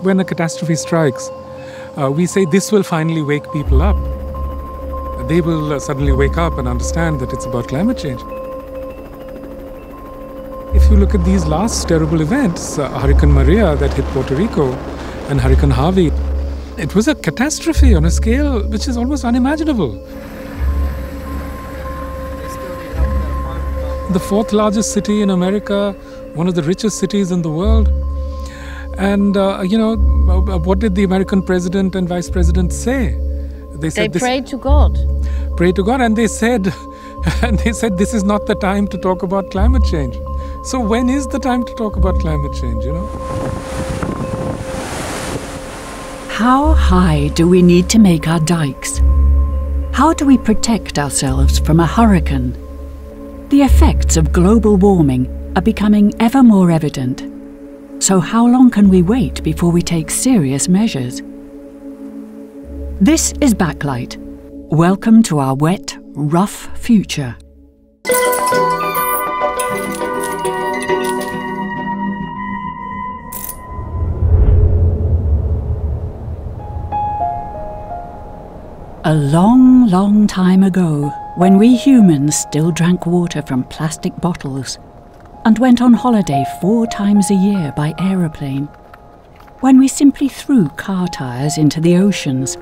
when a catastrophe strikes, we say this will finally wake people up. They will suddenly wake up and understand that it's about climate change. If you look at these last terrible events, Hurricane Maria that hit Puerto Rico and Hurricane Harvey, it was a catastrophe on a scale which is almost unimaginable. The fourth largest city in America, one of the richest cities in the world. And, what did the American president and vice president say? They prayed to God. Pray to God, and they said, this is not the time to talk about climate change. So when is the time to talk about climate change, How high do we need to make our dikes? How do we protect ourselves from a hurricane? The effects of global warming are becoming ever more evident. So how long can we wait before we take serious measures? This is Backlight. Welcome to our wet, rough future. A long, long time ago, when we humans still drank water from plastic bottles and went on holiday 4 times a year by aeroplane, when we simply threw car tires into the oceans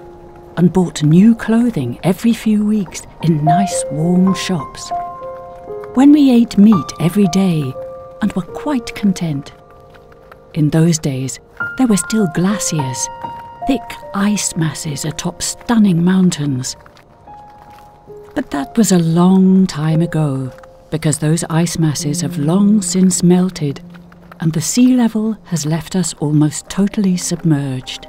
and bought new clothing every few weeks in nice warm shops, when we ate meat every day and were quite content. In those days, there were still glaciers, thick ice masses atop stunning mountains. But that was a long time ago, because those ice masses have long since melted and the sea level has left us almost totally submerged.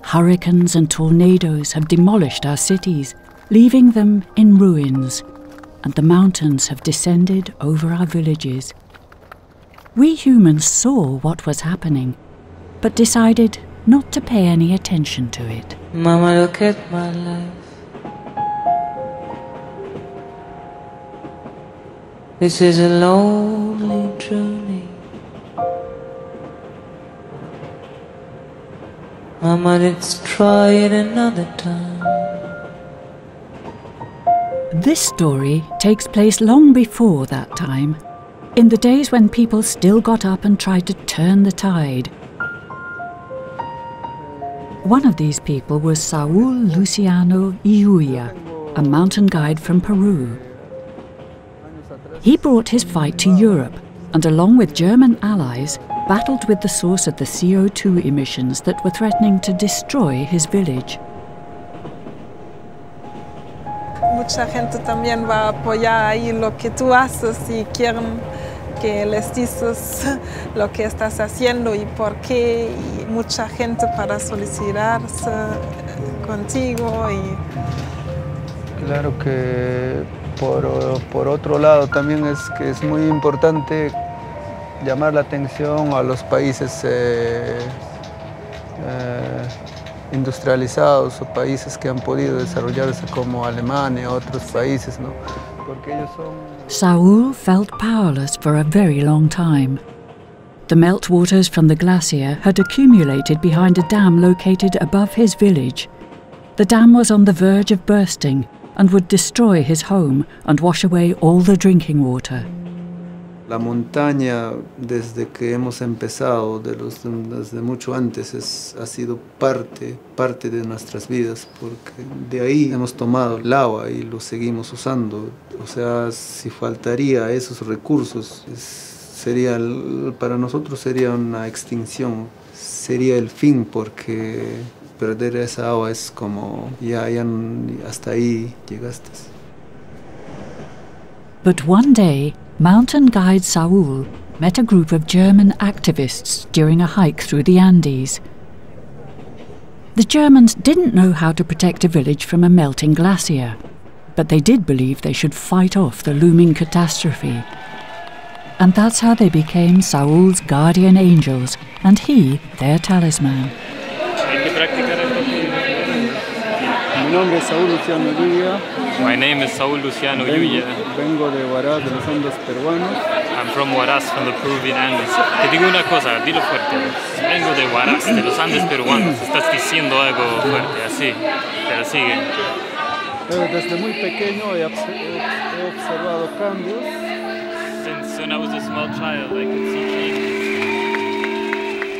Hurricanes and tornadoes have demolished our cities, leaving them in ruins, and the mountains have descended over our villages. We humans saw what was happening, but decided not to pay any attention to it. Mama, look at my life. This is a lonely journey. Mama, let's try it another time. This story takes place long before that time, in the days when people still got up and tried to turn the tide. One of these people was Saul Luciano Iuya, a mountain guide from Peru. He brought his fight to Europe and, along with German allies, battled with the source of the CO2 emissions that were threatening to destroy his village. Mucha gente también va a apoyar ahí lo que tú haces y quieren que les dices lo que estás haciendo y por qué, y mucha gente para solidarizarse contigo. Claro que por otro lado también es que es muy importante llamar la atención a los países industrializados o países que han podido desarrollarse como Alemania, otros países, ¿no? Porque ellos son... Saul felt powerless for a very long time. The meltwaters from the glacier had accumulated behind a dam located above his village. The dam was on the verge of bursting and would destroy his home and wash away all the drinking water. La montaña, desde que hemos empezado, desde mucho antes, ha sido parte de nuestras vidas, porque de ahí hemos tomado el agua y lo seguimos usando. O sea, si faltaría esos recursos, para nosotros sería una extinción, sería el fin, porque perder esa agua es como, ya hasta ahí llegaste. But one day, mountain guide Saul met a group of German activists during a hike through the Andes. The Germans didn't know how to protect a village from a melting glacier, but they did believe they should fight off the looming catastrophe. And that's how they became Saul's guardian angels, and he their talisman. My name is Saul Luciano Yuya. Vengo de Huaraz, de los Andes peruanos. I'm from Huaraz, from the Peruvian Andes. Te digo una cosa, dilo fuerte. Vengo de Huaraz, de los Andes peruanos. Estás diciendo algo fuerte, así. Pero sigue. Desde muy pequeño he observado cambios. Since when I was a small child, I could see changes.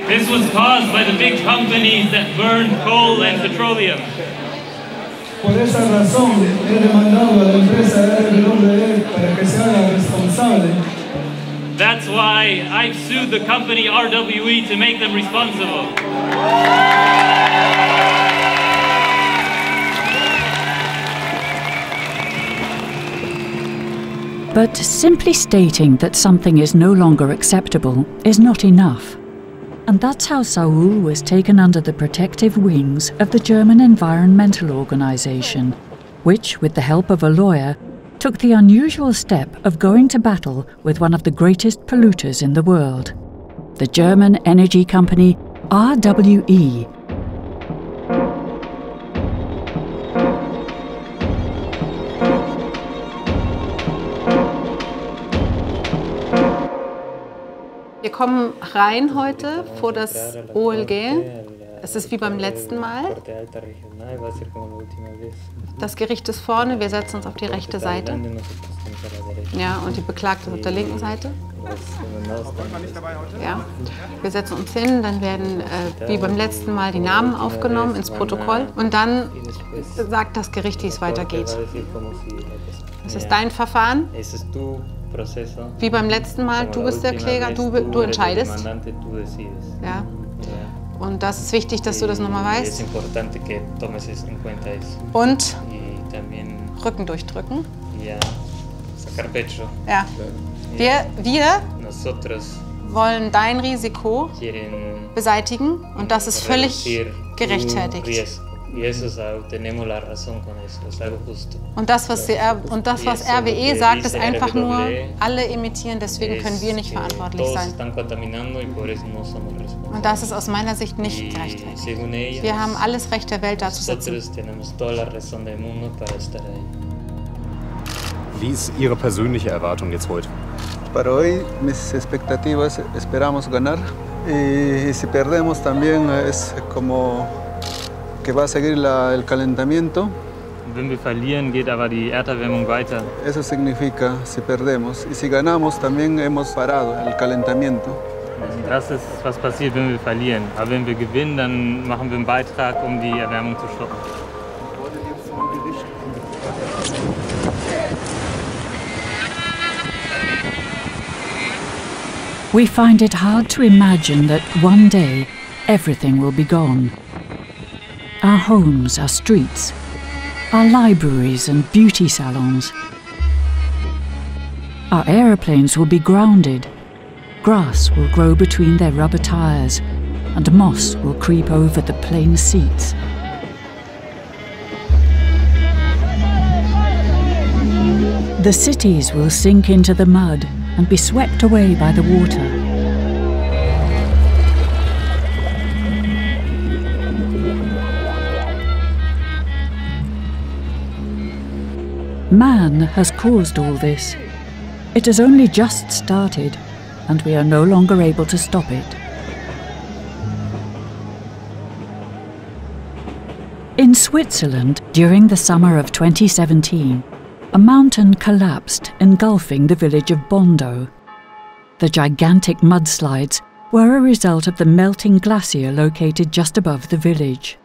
This was caused by the big companies that burn coal and petroleum. Por esa razón he demandado a la empresa RWE para que se haga responsable. That's why I've sued the company RWE to make them responsible. But simply stating that something is no longer acceptable is not enough. And that's how Saul was taken under the protective wings of the German environmental organization, which, with the help of a lawyer, took the unusual step of going to battle with one of the greatest polluters in the world, the German energy company RWE. Wir kommen rein heute vor das OLG. Es ist wie beim letzten Mal. Das Gericht ist vorne, wir setzen uns auf die rechte Seite. Ja, und die Beklagte ist auf der linken Seite. Ja. Wir setzen uns hin, dann werden wie beim letzten Mal die Namen aufgenommen ins Protokoll. Und dann sagt das Gericht, wie es weitergeht. Das ist dein Verfahren. Wie beim letzten Mal, du bist der Kläger, du entscheidest. Ja. Und das ist wichtig, dass du das nochmal weißt. Und Rücken durchdrücken. Ja. Wir wollen dein Risiko beseitigen und das ist völlig gerechtfertigt. Und das, was RWE sagt, ist einfach nur, alle emittieren, deswegen können wir nicht verantwortlich sein. Und das ist aus meiner Sicht nicht gerechtfertigt. Wir haben alles Recht der Welt, da zu sitzen. Wie ist Ihre persönliche Erwartung jetzt heute? Para hoy, mis expectativas, esperamos ganar. Y si perdemos también es como que va a seguir el calentamiento. Wenn wir verlieren, geht aber die Erderwärmung weiter. Eso significa si perdemos. Y si ganamos, también hemos parado el calentamiento. Das ist, was passiert, wenn wir verlieren. Aber wenn wir gewinnen, dann machen wir einen Beitrag, um die Erwärmung zu stoppen. We find it hard to imagine that one day everything will be gone. Our homes, our streets, our libraries and beauty salons. Our aeroplanes will be grounded. Grass will grow between their rubber tires, and moss will creep over the plane seats. The cities will sink into the mud and be swept away by the water. Man has caused all this. It has only just started, and we are no longer able to stop it. In Switzerland, during the summer of 2017, a mountain collapsed, engulfing the village of Bondo. The gigantic mudslides were a result of the melting glacier located just above the village.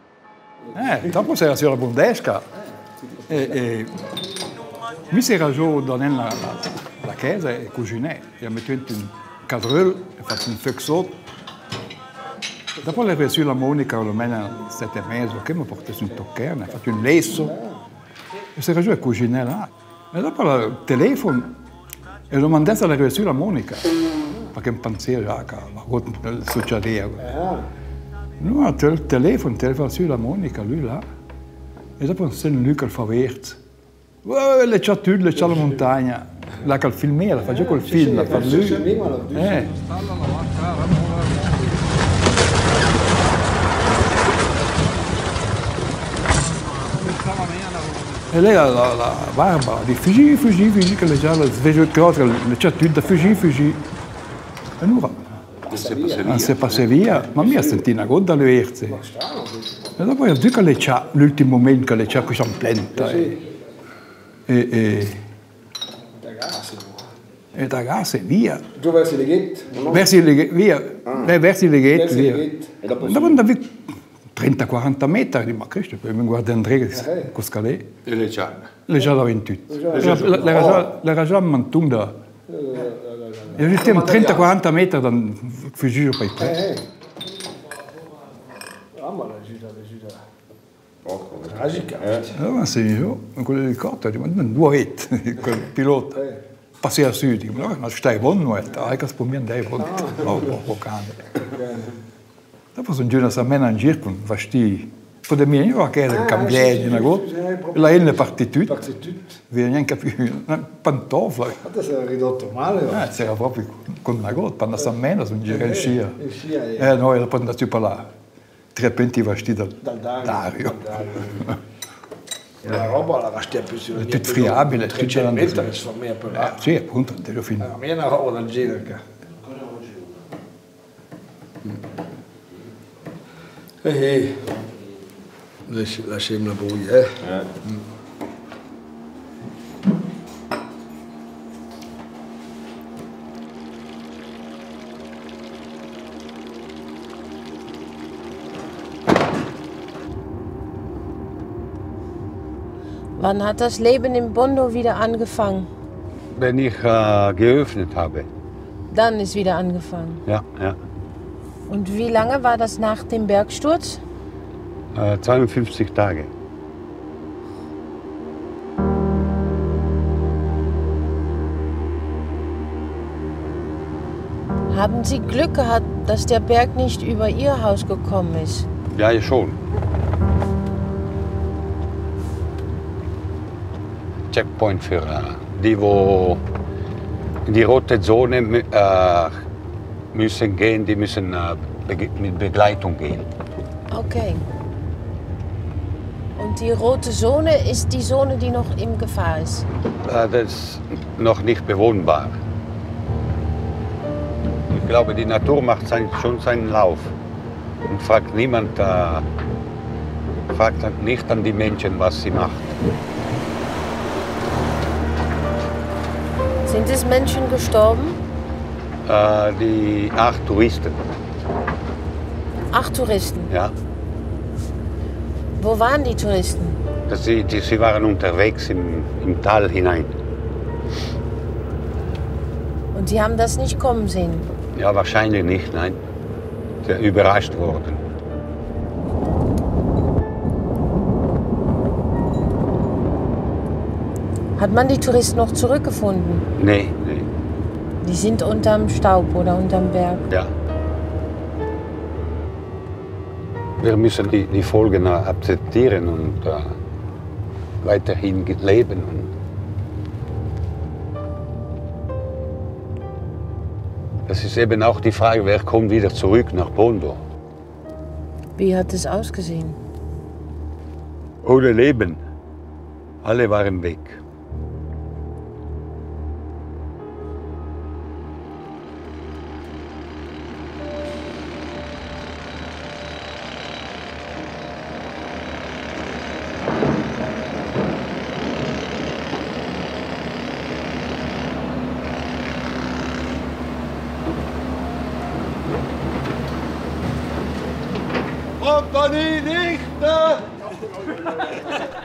Dopo si era sulla bondesca mi si era giù dans la chiesa e cucinai. Gli ho messo in un cadrello e fatto un feu sotto. Dopo l'ho reçu la Monica, almeno 7 mesi, che mi ha portato un tocchino, ha fatto un lesso e si era giù a cucinare là. E dopo il telefono e l'ho mandato alla reçu la Monica, perché mi pensava che la cosa succedeva. No, il telefono su la Monica, lui là. E dopo un lui che fa verde. Le c'ha tutto, le c'ha la montagna. Là che filmera, fa già quel film, la fa lui. E lei la barba di fuggi, che le già sveglio il cose, le c'è tutto fuggi. E non va. Non si passa via, ma mi ha sentito una coda alle verze. E dopo ho detto che le c'ha, l'ultimo momento che le c'ha qui sono plenta. E da gas e via. Tu versi le gate? Versi le gate, versi le gate, via. E dopo andavi 30-40 metri, ma Cristo, poi mi guarda Andrea con scalè. E le c'ha? Le c'ha da 28. Le c'ha un mantung da. E stiamo 30-40 metri da fuggire per te. Ma la gira. Poco, tragica. Allora, se io, quello del corto, ma non vuoi quel pilota. Passei a sud, dico, no, stai buono, hai che spumare dai volte. No, cane. Dopo sono giorni a me in giro con vestiti. Per le mie, io che era cambiato una cosa. La è una partitudine. Non neanche più una pantofla. Ma si era ridotto male? C'era proprio con una cosa, quando sono meno, sono girato in scia. No, era poi andato per là. Tre penti vestiti dal Dario. La roba la vestia più su. È tutto friabile, tutto c'è mettere, si fa meglio per là. Sì, appunto, te lo finito. A me è una roba del genere. Lasciamo la buia, Wann hat das Leben in Bondo wieder angefangen? Wenn ich geöffnet habe. Dann ist wieder angefangen? Ja. Und wie lange war das nach dem Bergsturz? 52 Tage. Haben Sie Glück gehabt, dass der Berg nicht über Ihr Haus gekommen ist? Ja, schon. Checkpoint für die, wo in die rote Zone müssen gehen, die müssen mit Begleitung gehen. Okay. Und die rote Zone ist die Zone, die noch in Gefahr ist? Das ist noch nicht bewohnbar. Ich glaube, die Natur macht schon seinen Lauf und fragt nicht an die Menschen, was sie macht. Sind es Menschen gestorben? Die 8 Touristen. 8 Touristen? Ja. Wo waren die Touristen? Sie waren unterwegs im Tal hinein. Und Sie haben das nicht kommen sehen? Ja, wahrscheinlich nicht, nein. Sie sind überrascht worden. Hat man die Touristen noch zurückgefunden? Nee. Die sind unterm Staub oder unterm Berg? Ja. Wir müssen die Folgen akzeptieren und weiterhin leben. Das ist eben auch die Frage, wer kommt wieder zurück nach Bondo? Wie hat es ausgesehen? Ohne Leben. Alle waren weg.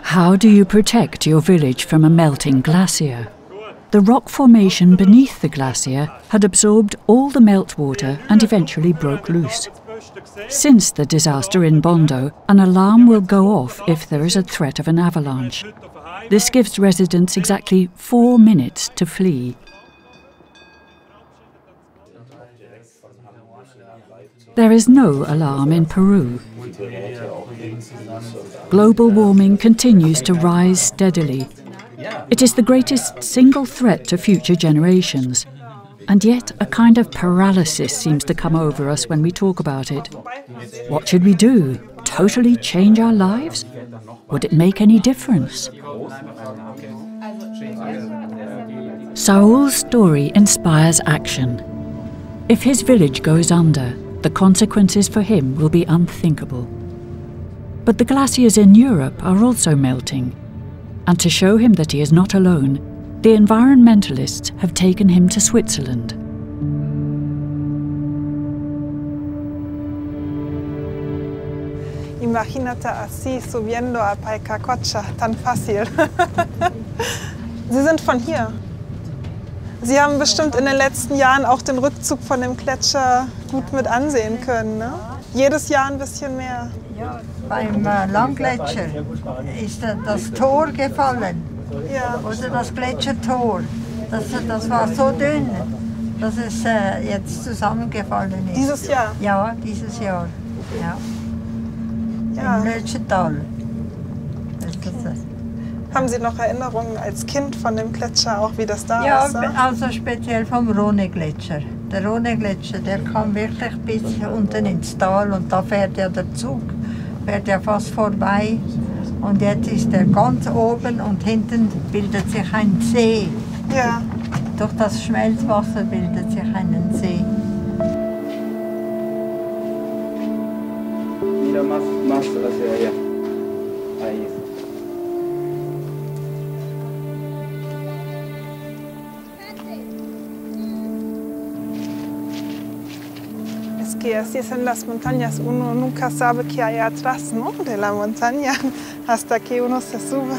How do you protect your village from a melting glacier? The rock formation beneath the glacier had absorbed all the meltwater and eventually broke loose. Since the disaster in Bondo, an alarm will go off if there is a threat of an avalanche. This gives residents exactly 4 minutes to flee. There is no alarm in Peru. Global warming continues to rise steadily. It is the greatest single threat to future generations. And yet a kind of paralysis seems to come over us when we talk about it. What should we do? Totally change our lives? Would it make any difference? Saul's story inspires action. If his village goes under, the consequences for him will be unthinkable. But the glaciers in Europe are also melting, and to show him that he is not alone, the environmentalists have taken him to Switzerland. Imagínate así subiendo a Paicacocha, tan fácil. Sie sind von hier. Sie haben bestimmt in den letzten Jahren auch den Rückzug von dem Gletscher gut mit ansehen können, ne? Jedes Jahr ein bisschen mehr. Ja, beim Langgletscher ist das Tor gefallen. Ja. Oder das Gletschertor. Das war so dünn, dass es jetzt zusammengefallen ist. Dieses Jahr? Ja, dieses Jahr. Ja. Ja. Im Gletschertal. Haben Sie noch Erinnerungen als Kind von dem Gletscher, auch wie das da aussah? Ja, also speziell vom Rhone-Gletscher. Der Rhone-Gletscher, der kam wirklich bis unten ins Tal und da fährt ja der Zug, fährt ja fast vorbei. Und jetzt ist er ganz oben und hinten bildet sich ein See. Ja. Durch das Schmelzwasser bildet sich ein See. Mira más hacia allá. Ahí está. Es que así es en las montañas, uno nunca sabe qué hay atrás, ¿no? De la montaña hasta que uno se sube.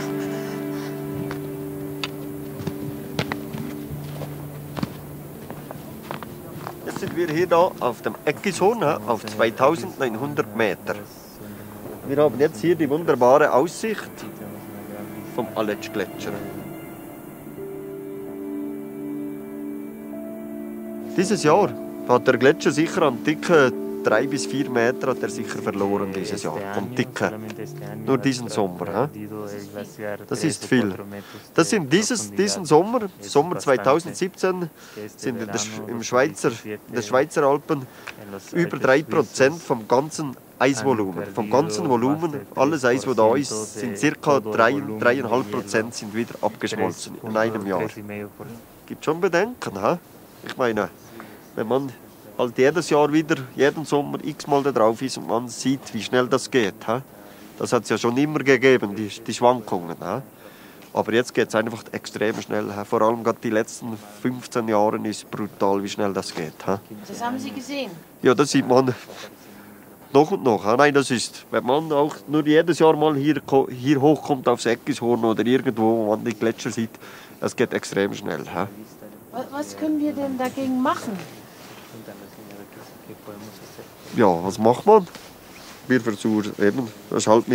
Jetzt sind wir hier da auf dem Eckishorn auf 2900 Meter. Wir haben jetzt hier die wunderbare Aussicht vom Gletscher. Dieses Jahr hat der Gletscher sicher an dicke 3 bis 4 Meter hat er sicher verloren dieses Jahr, vom Dicke. Nur diesen Sommer. Das ist viel. Das sind diesen Sommer, Sommer 2017, sind in der Schweizer Alpen über 3% vom ganzen Eisvolumen. Vom ganzen Volumen, alles Eis, das da ist, sind ca. 3,5% sind wieder abgeschmolzen in einem Jahr. Gibt schon Bedenken. Ich meine, wenn man halt jedes Jahr wieder, jeden Sommer x-mal da drauf ist und man sieht, wie schnell das geht. Das hat es ja schon immer gegeben, die Schwankungen. Aber jetzt geht es einfach extrem schnell. Vor allem gerade die letzten 15 Jahre ist brutal, wie schnell das geht. Das haben Sie gesehen? Ja, das sieht man noch und noch. Nein, das ist, wenn man auch nur jedes Jahr mal hier hochkommt aufs Eckishorn oder irgendwo, wo man die Gletscher sieht, das geht extrem schnell. Was können wir denn dagegen machen? Ja, was macht man? Wir versuchen eben, das ist halt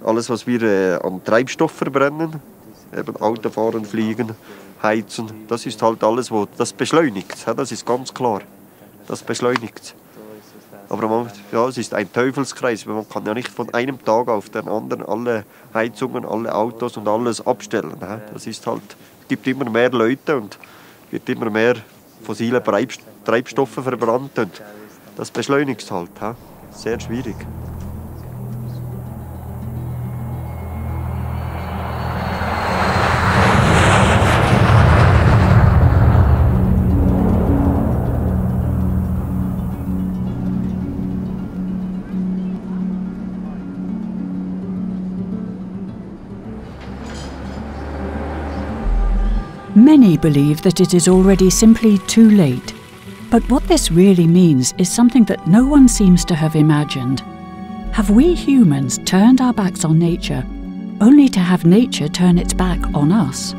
alles, was wir an Treibstoff verbrennen, eben Autofahren, Fliegen, Heizen, das ist halt alles, das beschleunigt, das ist ganz klar, das beschleunigt. Aber es ist ein Teufelskreis, man kann ja nicht von einem Tag auf den anderen alle Heizungen, alle Autos und alles abstellen. Das ist halt, es gibt immer mehr Leute und wird immer mehr fossile Treibstoffe verbrannt und das beschleunigt halt. Sehr schwierig. Many believe that it is already simply too late. But what this really means is something that no one seems to have imagined. Have we humans turned our backs on nature only to have nature turn its back on us?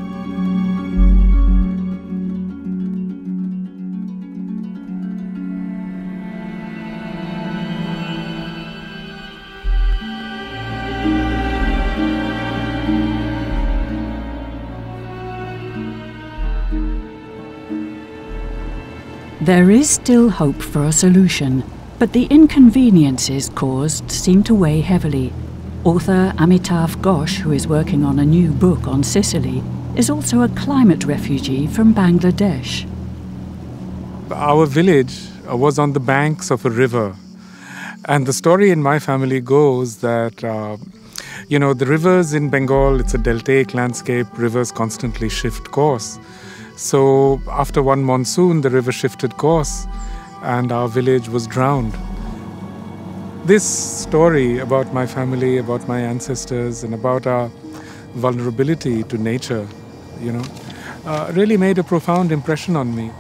There is still hope for a solution, but the inconveniences caused seem to weigh heavily. Author Amitav Ghosh, who is working on a new book on Sicily, is also a climate refugee from Bangladesh. Our village was on the banks of a river. And the story in my family goes that You know, the rivers in Bengal, it's a deltaic landscape. Rivers constantly shift course. So after one monsoon, the river shifted course and our village was drowned. This story about my family, about my ancestors, and about our vulnerability to nature, you know, really made a profound impression on me.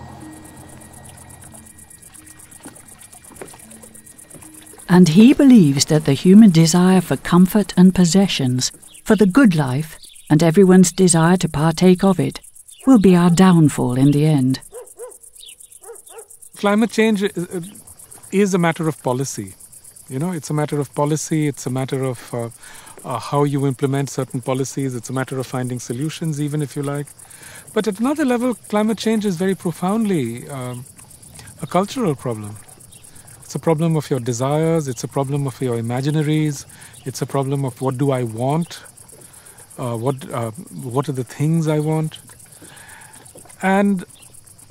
And he believes that the human desire for comfort and possessions, for the good life, and everyone's desire to partake of it, will be our downfall in the end. Climate change is a matter of policy. You know, it's a matter of policy, it's a matter of how you implement certain policies, it's a matter of finding solutions, even if you like. But at another level, climate change is very profoundly a cultural problem. It's a problem of your desires, it's a problem of your imaginaries, it's a problem of what do I want, what are the things I want. And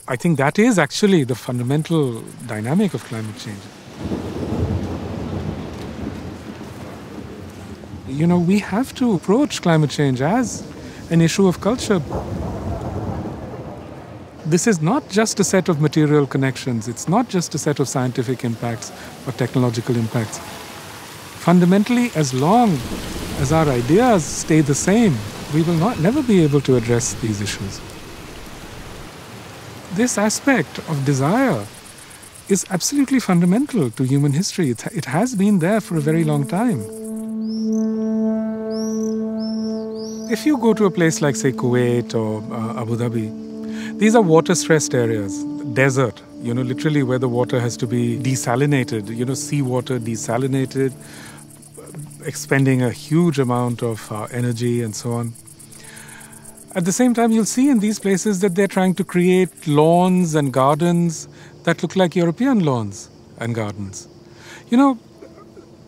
I think that is actually the fundamental dynamic of climate change. You know, we have to approach climate change as an issue of culture. This is not just a set of material connections. It's not just a set of scientific impacts or technological impacts. Fundamentally, as long as our ideas stay the same, we will never be able to address these issues. This aspect of desire is absolutely fundamental to human history. It has been there for a very long time. If you go to a place like, say, Kuwait or Abu Dhabi, these are water-stressed areas, desert, you know, literally where the water has to be desalinated, you know, seawater desalinated, expending a huge amount of energy and so on. At the same time, you'll see in these places that they're trying to create lawns and gardens that look like European lawns and gardens. You know,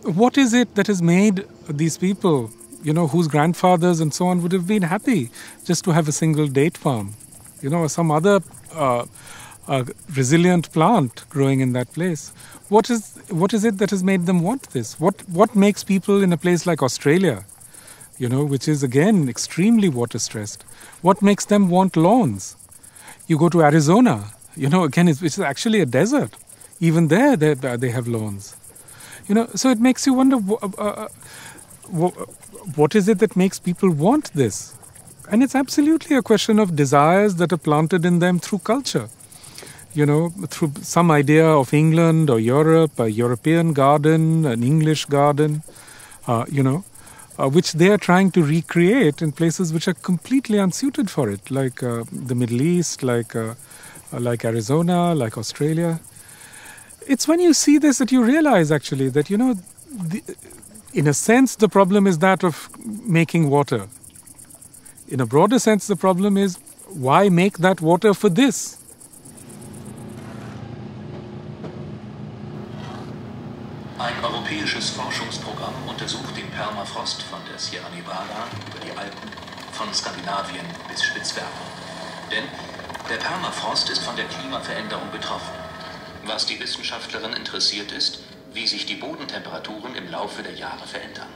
what is it that has made these people, you know, whose grandfathers and so on would have been happy just to have a single date farm, you know, or some other resilient plant growing in that place? What is it that has made them want this? What makes people in a place like Australia, you know, which is again extremely water stressed, what makes them want lawns? You go to Arizona, you know, again, which is actually a desert. Even there, they have lawns. You know, so it makes you wonder, what is it that makes people want this? And it's absolutely a question of desires that are planted in them through culture. You know, through some idea of England or Europe, a European garden, an English garden, you know, which they are trying to recreate in places which are completely unsuited for it, like the Middle East, like Arizona, like Australia. It's when you see this that you realize actually that, you know, in a sense the problem is that of making water. In a broader sense the problem is, why make that water for this? Ein europäisches Forschungsprogramm untersucht den Permafrost von der Sierra Nevada über die Alpen, von Skandinavien bis Spitzbergen. Denn der Permafrost ist von der Klimaveränderung betroffen. Was die Wissenschaftlerin interessiert ist, wie sich die Bodentemperaturen im Laufe der Jahre verändern.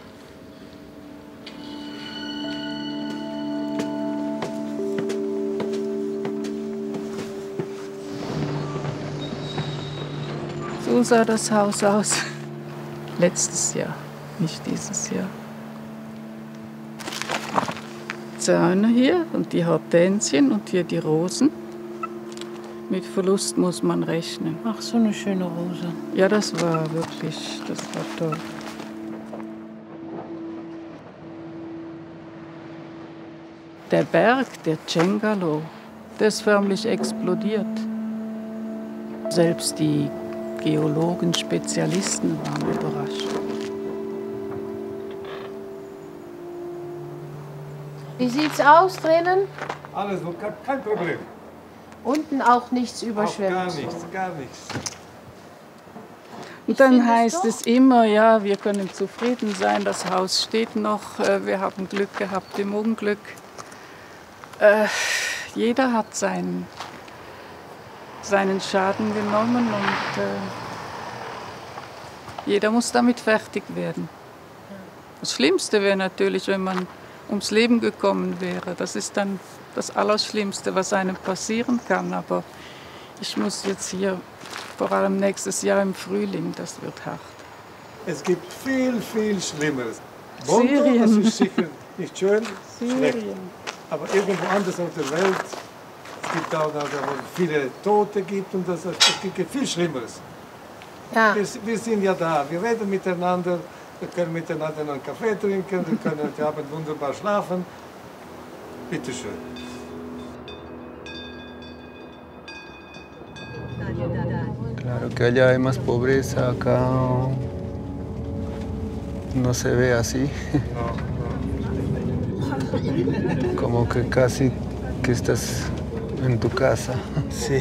So sah das Haus aus. Letztes Jahr, nicht dieses Jahr. Zäune hier und die Hortensien und hier die Rosen. Mit Verlust muss man rechnen. Ach, so eine schöne Rose. Ja, das war wirklich, das war toll. Der Berg, der Cengalo, der ist förmlich explodiert. Selbst die Geologen, Spezialisten waren überrascht. Wie sieht's aus drinnen? Alles, kein Problem. Unten auch nichts überschwemmt. Gar nichts, gar nichts. Und dann heißt es immer, ja, wir können zufrieden sein, das Haus steht noch, wir haben Glück gehabt im Unglück. Jeder hat seinen Schaden genommen und jeder muss damit fertig werden. Das Schlimmste wäre natürlich, wenn man ums Leben gekommen wäre. Das ist dann das Allerschlimmste, was einem passieren kann. Aber ich muss jetzt hier, vor allem nächstes Jahr im Frühling, das wird hart. Es gibt viel, viel Schlimmeres. Bondo, Syrien. das ist sicher nicht schön, schlecht. Syrien. Aber irgendwo anders auf der Welt, es gibt auch, wo es viele Tote gibt und es gibt viel Schlimmeres. Ja. Wir sind ja da, wir reden miteinander, wir können miteinander einen Kaffee trinken, wir können heute Abend wunderbar schlafen. Bitte schön. Claro que allá hay más pobreza, acá no se ve así. Como que casi que estás en tu casa. Sí.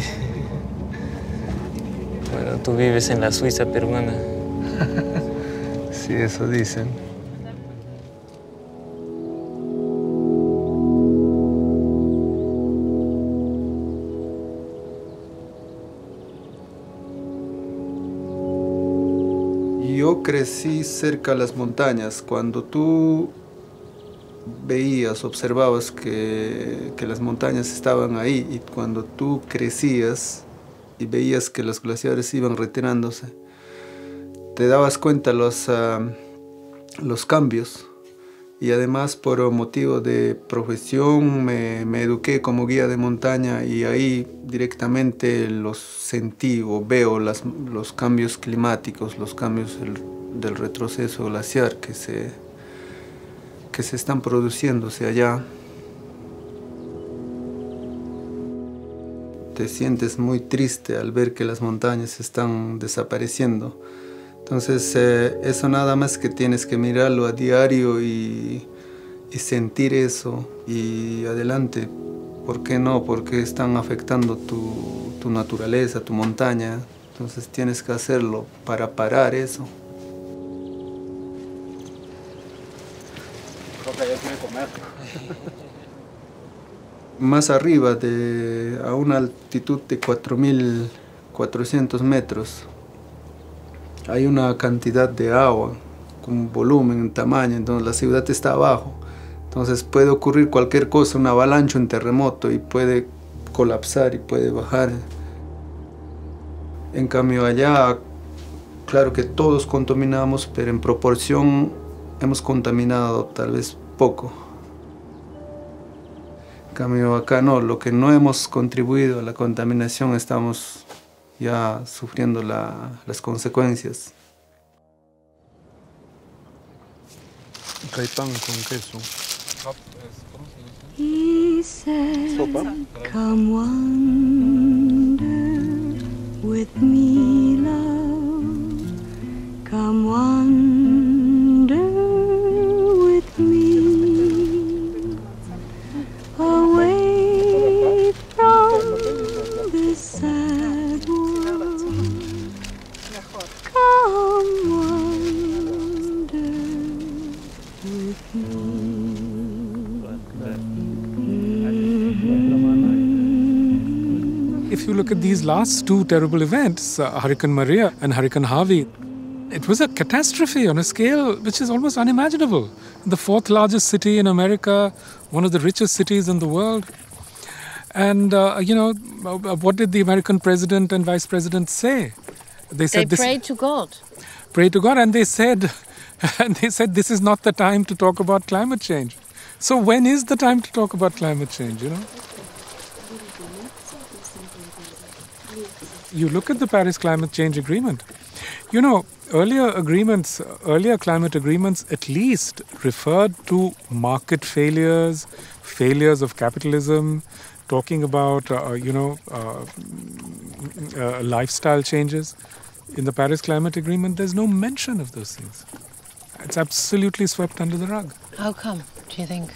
Bueno, tú vives en la Suiza peruana. Sí, eso dicen. Yo crecí cerca de las montañas. Cuando tú veías, observabas que las montañas estaban ahí, y cuando tú crecías y veías que los glaciares iban retirándose, te dabas cuenta los cambios. Y además, por motivo de profesión, me eduqué como guía de montaña, y ahí directamente los sentí o veo los cambios climáticos, los cambios del retroceso glaciar que se están produciéndose allá. Te sientes muy triste al ver que las montañas están desapareciendo. Entonces, eso nada más que tienes que mirarlo a diario y sentir eso, y adelante. ¿Por qué no? Porque están afectando tu naturaleza, tu montaña. Entonces tienes que hacerlo para parar eso. Creo que ella quiere comer. Más arriba, a una altitud de 4.400 metros, hay una cantidad de agua con volumen, tamaño, entonces la ciudad está abajo. Entonces puede ocurrir cualquier cosa, una avalancha, un terremoto, y puede colapsar y puede bajar. En cambio allá, claro que todos contaminamos, pero en proporción hemos contaminado tal vez poco. En cambio acá no, lo que no hemos contribuido a la contaminación estamos ya sufriendo las consecuencias. Hay pan con queso. He said, come wander with me, love. Come wander with me away from this sad world. Come wander with me. If you look at these last two terrible events, Hurricane Maria and Hurricane Harvey, it was a catastrophe on a scale which is almost unimaginable. The fourth largest city in America, one of the richest cities in the world. And, what did the American president and vice president say? They prayed to God. Prayed to God, and they said, this is not the time to talk about climate change. So when is the time to talk about climate change, You look at the Paris Climate Change Agreement. Earlier climate agreements at least referred to market failures of capitalism, talking about, lifestyle changes. In the Paris Climate Agreement, there's no mention of those things. It's absolutely swept under the rug. How come, do you think?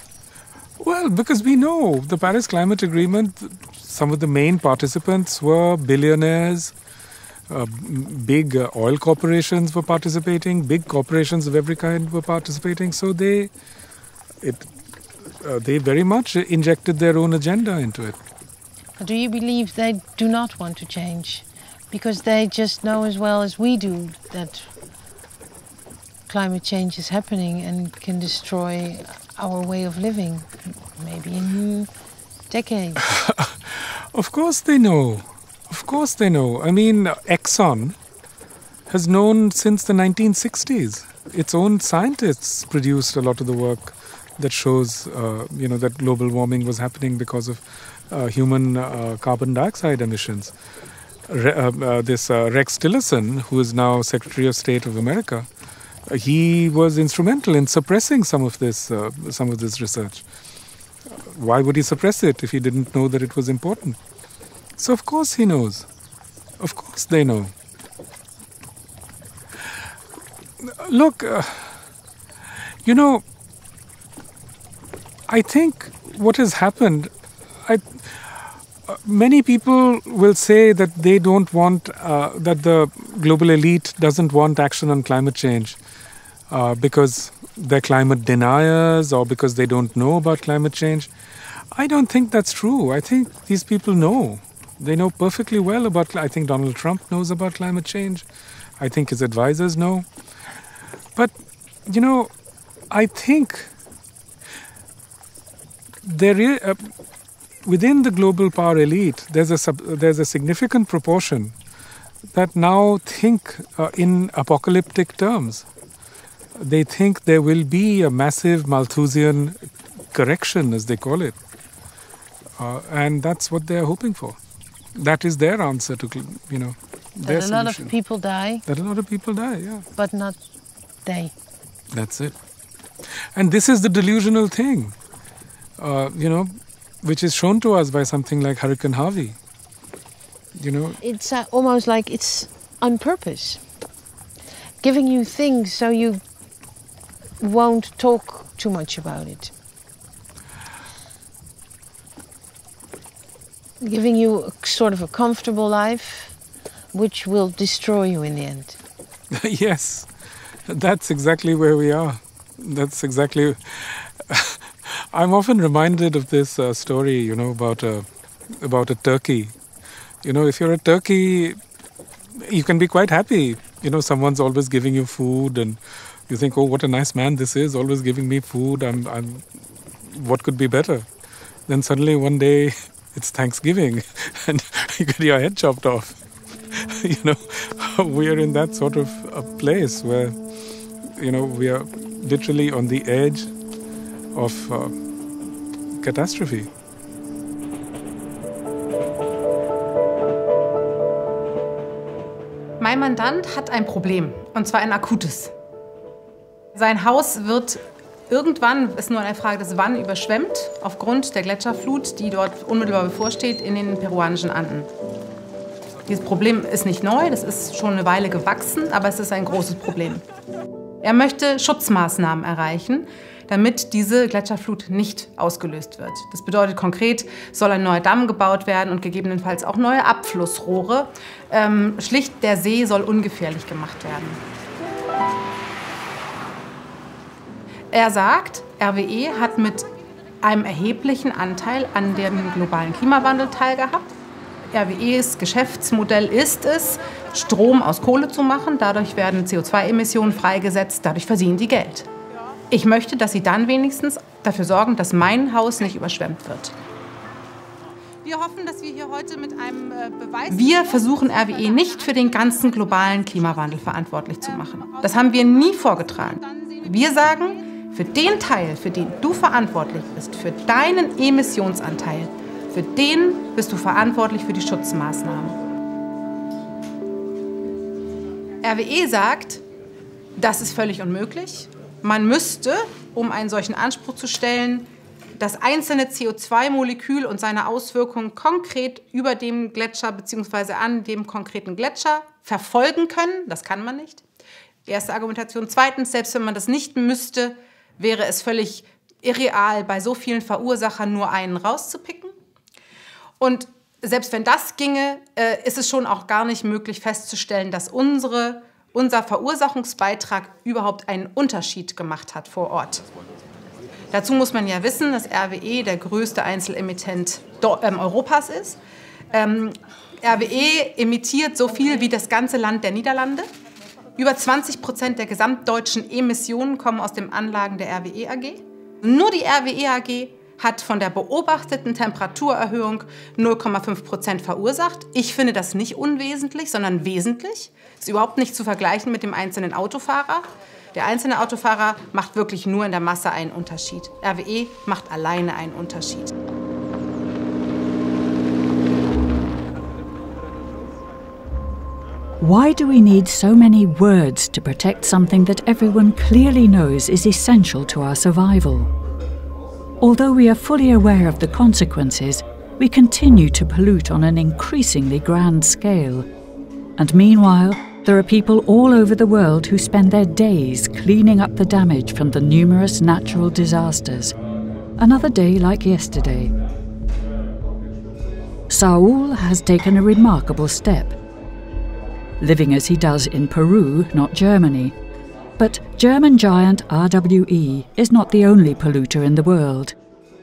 Well, because we know the Paris Climate Agreement, some of the main participants were billionaires, big oil corporations were participating, big corporations of every kind were participating, so they very much injected their own agenda into it. Do you believe they do not want to change? Because they just know as well as we do that climate change is happening and can destroy our way of living, maybe in decades. Of course they know. Of course they know. I mean, Exxon has known since the 1960s. Its own scientists produced a lot of the work that shows, that global warming was happening because of human carbon dioxide emissions. Rex Tillerson, who is now Secretary of State of America, he was instrumental in suppressing some of this research. Why would he suppress it if he didn't know that it was important? So of course he knows. Of course they know. Look, I think what has happened, many people will say that they don't want, that the global elite doesn't want action on climate change because they're climate deniers or because they don't know about climate change. I don't think that's true. I think these people know. They know perfectly well about, I think Donald Trump knows about climate change. I think his advisors know. But, I think there is, within the global power elite, there's a significant proportion that now think in apocalyptic terms. They think there will be a massive Malthusian correction, as they call it. And that's what they're hoping for. That is their answer to, their That a lot of people die. That a lot of people die, yeah. But not they. That's it. And this is the delusional thing, which is shown to us by something like Hurricane Harvey. It's almost like it's on purpose. Giving you things so you won't talk too much about it. Giving you a sort of a comfortable life, which will destroy you in the end. Yes, that's exactly where we are. That's exactly... I'm often reminded of this story, about a turkey. If you're a turkey, you can be quite happy. Someone's always giving you food and you think, oh, what a nice man this is, always giving me food. What could be better? Then suddenly one day it's Thanksgiving and you get your head chopped off. We are in that sort of a place where, we are literally on the edge of catastrophe. Mein Mandant hat ein Problem, und zwar ein akutes. Sein Haus wird irgendwann, ist nur eine Frage des Wann, überschwemmt aufgrund der Gletscherflut, die dort unmittelbar bevorsteht in den peruanischen Anden. Dieses Problem ist nicht neu, das ist schon eine Weile gewachsen, aber es ist ein großes Problem. Er möchte Schutzmaßnahmen erreichen, damit diese Gletscherflut nicht ausgelöst wird. Das bedeutet konkret, soll ein neuer Damm gebaut werden und gegebenenfalls auch neue Abflussrohre. Schlicht, der See soll ungefährlich gemacht werden. Er sagt, RWE hat mit einem erheblichen Anteil an dem globalen Klimawandel teilgehabt. RWEs Geschäftsmodell ist es, Strom aus Kohle zu machen. Dadurch werden CO2-Emissionen freigesetzt, dadurch verdienen die Geld. Ich möchte, dass Sie dann wenigstens dafür sorgen, dass mein Haus nicht überschwemmt wird. Wir hoffen, dass wir hier heute mit einem Beweis... Wir versuchen RWE nicht für den ganzen globalen Klimawandel verantwortlich zu machen. Das haben wir nie vorgetragen. Wir sagen, für den Teil, für den du verantwortlich bist, für deinen Emissionsanteil, für den bist du verantwortlich für die Schutzmaßnahmen. RWE sagt, das ist völlig unmöglich. Man müsste, um einen solchen Anspruch zu stellen, das einzelne CO2-Molekül und seine Auswirkungen konkret über dem Gletscher bzw. an dem konkreten Gletscher verfolgen können. Das kann man nicht. Erste Argumentation. Zweitens, selbst wenn man das nicht müsste, wäre es völlig irreal, bei so vielen Verursachern nur einen rauszupicken. Und selbst wenn das ginge, ist es schon auch gar nicht möglich festzustellen, dass unser Verursachungsbeitrag überhaupt einen Unterschied gemacht hat vor Ort. Dazu muss man ja wissen, dass RWE der größte Einzelemittent Europas ist. RWE emittiert so viel wie das ganze Land der Niederlande. Über 20% der gesamtdeutschen Emissionen kommen aus den Anlagen der RWE AG. Nur die RWE AG hat von der beobachteten Temperaturerhöhung 0,5% verursacht. Ich finde das nicht unwesentlich, sondern wesentlich. Ist überhaupt nicht zu vergleichen mit dem einzelnen Autofahrer. Der einzelne Autofahrer macht wirklich nur in der Masse einen Unterschied. RWE macht alleine einen Unterschied. Why do we need so many words to protect something that everyone clearly knows is essential to our survival? Although we are fully aware of the consequences, we continue to pollute on an increasingly grand scale. And meanwhile, there are people all over the world who spend their days cleaning up the damage from the numerous natural disasters. Another day like yesterday. Saul has taken a remarkable step, living as he does in Peru, not Germany. But German giant RWE is not the only polluter in the world.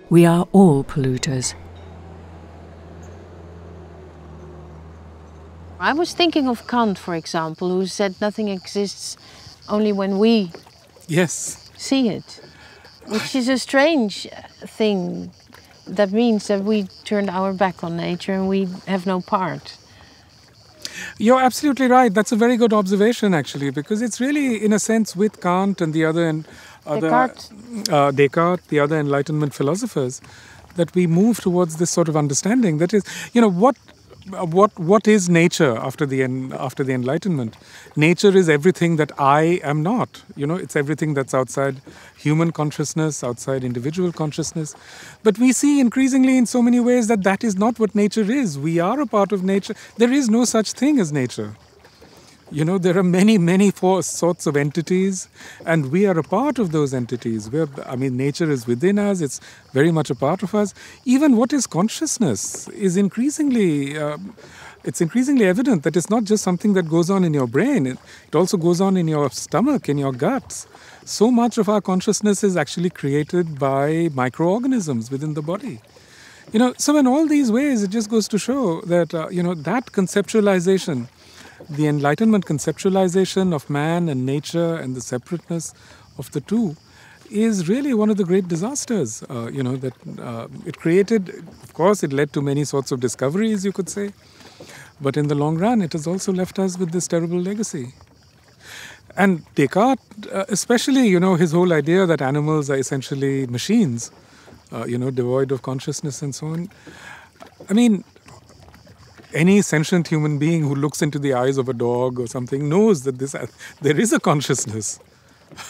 We are all polluters. I was thinking of Kant, for example, who said nothing exists only when we see it, which is a strange thing. That means that we turned our back on nature and we have no part. You're absolutely right. That's a very good observation, actually, because it's really, in a sense, with Kant and the other Descartes, the other Enlightenment philosophers, that we move towards this sort of understanding. That is, you know, what is nature after the Enlightenment? Nature is everything that I am not. You know, it's everything that's outside human consciousness, outside individual consciousness. But we see increasingly in so many ways that that is not what nature is. We are a part of nature. There is no such thing as nature. You know, there are many, many sorts of entities, and we are a part of those entities. Nature is within us. It's very much a part of us. Even what is consciousness is increasingly evident that it's not just something that goes on in your brain. It also goes on in your stomach, in your guts. So much of our consciousness is actually created by microorganisms within the body. You know, so in all these ways, it just goes to show that, that conceptualization, the Enlightenment conceptualization of man and nature and the separateness of the two is really one of the great disasters, it created. Of course, it led to many sorts of discoveries, you could say. But in the long run, it has also left us with this terrible legacy. And Descartes, especially, his whole idea that animals are essentially machines, devoid of consciousness and so on. I mean, any sentient human being who looks into the eyes of a dog or something knows that there is a consciousness,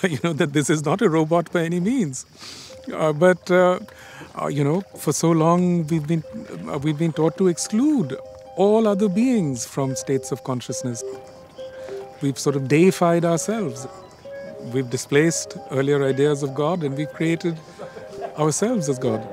that this is not a robot by any means. But for so long we've been taught to exclude all other beings from states of consciousness. We've sort of deified ourselves. We've displaced earlier ideas of God and we've created ourselves as God.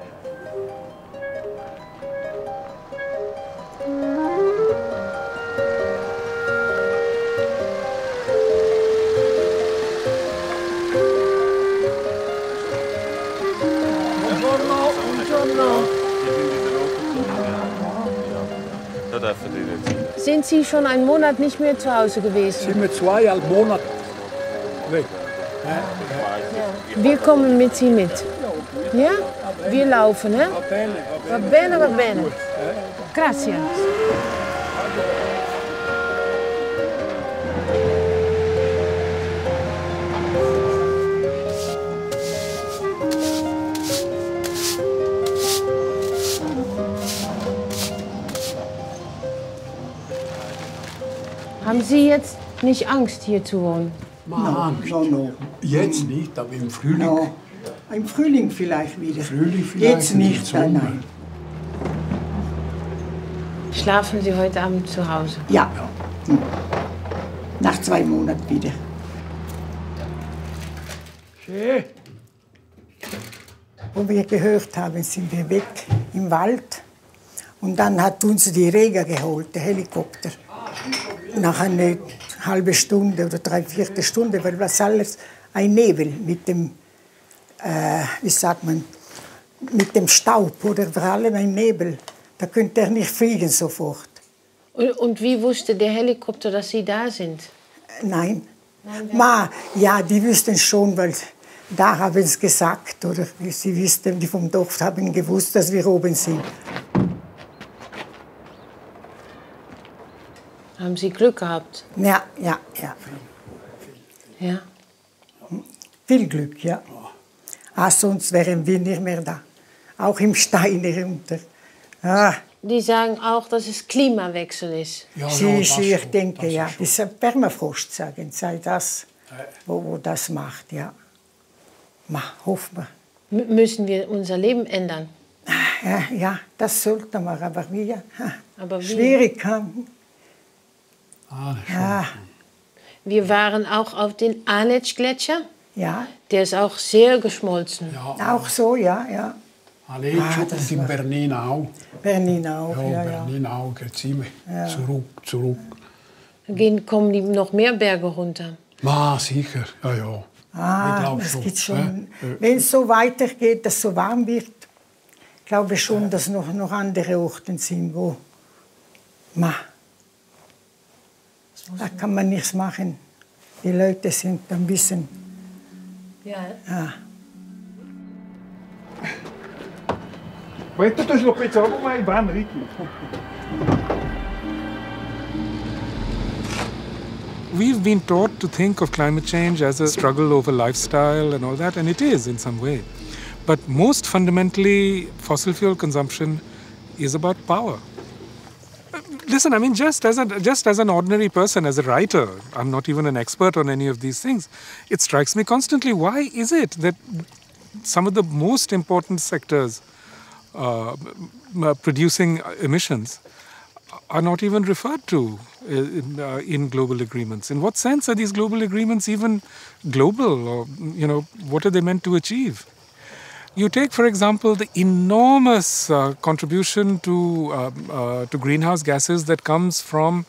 Sind Sie schon einen Monat nicht mehr zu Hause gewesen? Sind wir 2,5 Monate weg. Wir kommen mit Sie mit. Ja? Wir laufen, hè? Va bene, va bene. Gracias. Haben Sie jetzt nicht Angst, hier zu wohnen? No. Jetzt nicht, aber im Frühling. No. Im Frühling vielleicht wieder. Jetzt nicht, nein. Schlafen Sie heute Abend zu Hause? Ja. Nach 2 Monaten wieder. Schön. Wo wir gehört haben, sind wir weg im Wald. Und dann hat uns die Jäger geholt, der Helikopter. Nach einer halben Stunde oder 3/4 Stunde, weil das alles ein Nebel mit dem, mit dem Staub oder vor allem ein Nebel. Da könnte er nicht fliegen sofort. Und wie wusste der Helikopter, dass Sie da sind? Nein, Ja, die wüssten schon, weil da haben sie es gesagt. Oder sie wussten, die vom Dorf haben gewusst, dass wir oben sind. Haben Sie Glück gehabt? Ja. Ja? Viel Glück, ja. Sonst wären wir nicht mehr da. Auch im Stein herunter. Die sagen auch, dass es Klimawechsel ist. Ich denke, ja. Das ist Permafrost, sagen sie, das, wo das macht, ja. Hoffen wir. Müssen wir unser Leben ändern? Ja, das sollten wir, aber wie? Aber wie? Schwierig. Wir waren auch auf den Gletscher. Ja. Der ist auch sehr geschmolzen. Ja. Auch so, ja. Das in Berlin auch. Berlin auch, Berlin auch, geht ziemlich zurück. Kommen die noch mehr Berge runter? Sicher, ja. Das geht schon. Wenn es so weitergeht, dass es so warm wird, glaube ich schon, dass noch andere Orte sind, wo da kann man nichts machen. Die Leute sind ein bisschen... We've been taught to think of climate change as a struggle over lifestyle and all that, and it is in some way. But most fundamentally, fossil fuel consumption is about power. Listen, I mean, just as an ordinary person, as a writer, I'm not even an expert on any of these things, it strikes me constantly, why is it that some of the most important sectors producing emissions are not even referred to in global agreements? In what sense are these global agreements even global? Or, what are they meant to achieve? You take, for example, the enormous contribution to greenhouse gases that comes from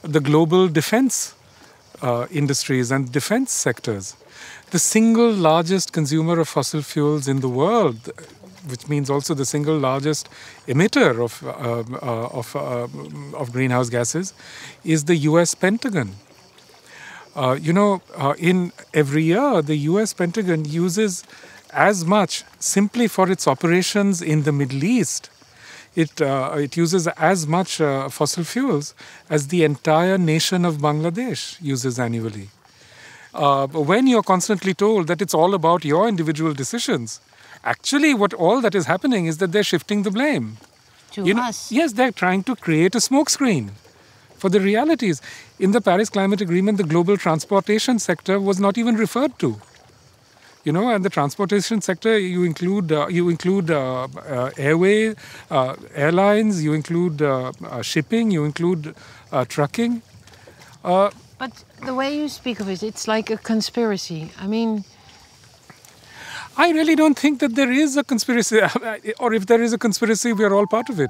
the global defense industries and defense sectors. The single largest consumer of fossil fuels in the world, which means also the single largest emitter of greenhouse gases, is the US Pentagon. In every year, the US Pentagon uses as much simply for its operations in the Middle East. It uses as much fossil fuels as the entire nation of Bangladesh uses annually. When you're constantly told that it's all about your individual decisions, actually all that is happening is that they're shifting the blame. To us? Yes, they're trying to create a smokescreen for the realities. In the Paris Climate Agreement, the global transportation sector was not even referred to. And the transportation sector, you include airway, airlines, you include shipping, you include trucking. But the way you speak of it, it's like a conspiracy. I mean... I really don't think that there is a conspiracy. Or if there is a conspiracy, we are all part of it.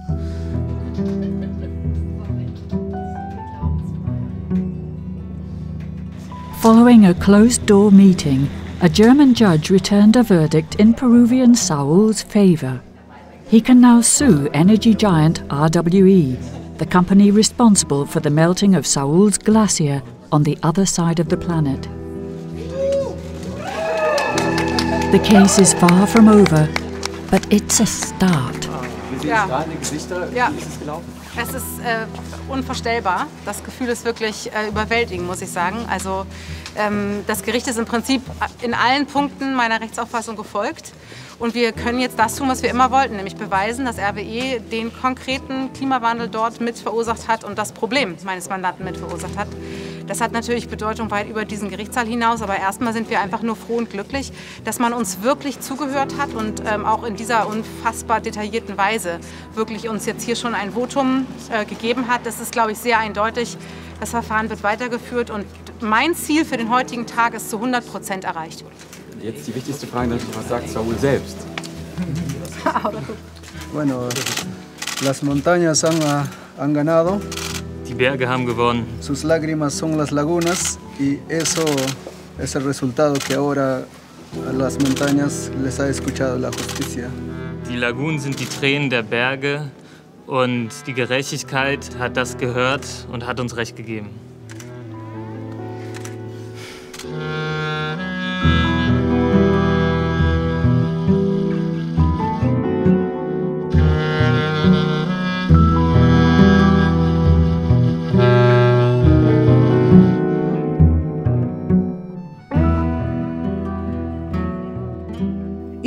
Following a closed-door meeting, a German judge returned a verdict in Peruvian Saul's favour. He can now sue energy giant RWE, the company responsible for the melting of Saul's glacier on the other side of the planet. The case is far from over, but it's a start. Ja. Es ist unvorstellbar. Das Gefühl ist wirklich überwältigend, muss ich sagen. Also das Gericht ist im Prinzip in allen Punkten meiner Rechtsauffassung gefolgt. Und wir können jetzt das tun, was wir immer wollten, nämlich beweisen, dass RWE den konkreten Klimawandel dort mit verursacht hat und das Problem meines Mandanten mit verursacht hat. Das hat natürlich Bedeutung weit über diesen Gerichtssaal hinaus, aber erstmal sind wir einfach nur froh und glücklich, dass man uns wirklich zugehört hat und auch in dieser unfassbar detaillierten Weise wirklich uns jetzt hier schon ein Votum gegeben hat. Das ist, glaube ich, sehr eindeutig. Das Verfahren wird weitergeführt und mein Ziel für den heutigen Tag ist zu 100% erreicht. Jetzt die wichtigste Frage natürlich, was sagt Saul selbst? Bueno, las montañas han ganado. Die Berge haben gewonnen. Sus lágrimas son las lagunas y eso es el resultado que ahora a las montañas les ha escuchado la justicia. Die Lagunen sind die Tränen der Berge und die Gerechtigkeit hat das gehört und hat uns Recht gegeben.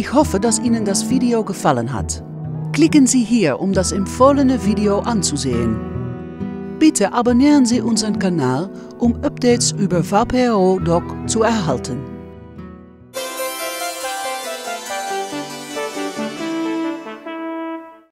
Ich hoffe, dass Ihnen das Video gefallen hat. Klicken Sie hier, um das empfohlene Video anzusehen. Bitte abonnieren Sie unseren Kanal, um Updates über VPRO-Doc zu erhalten.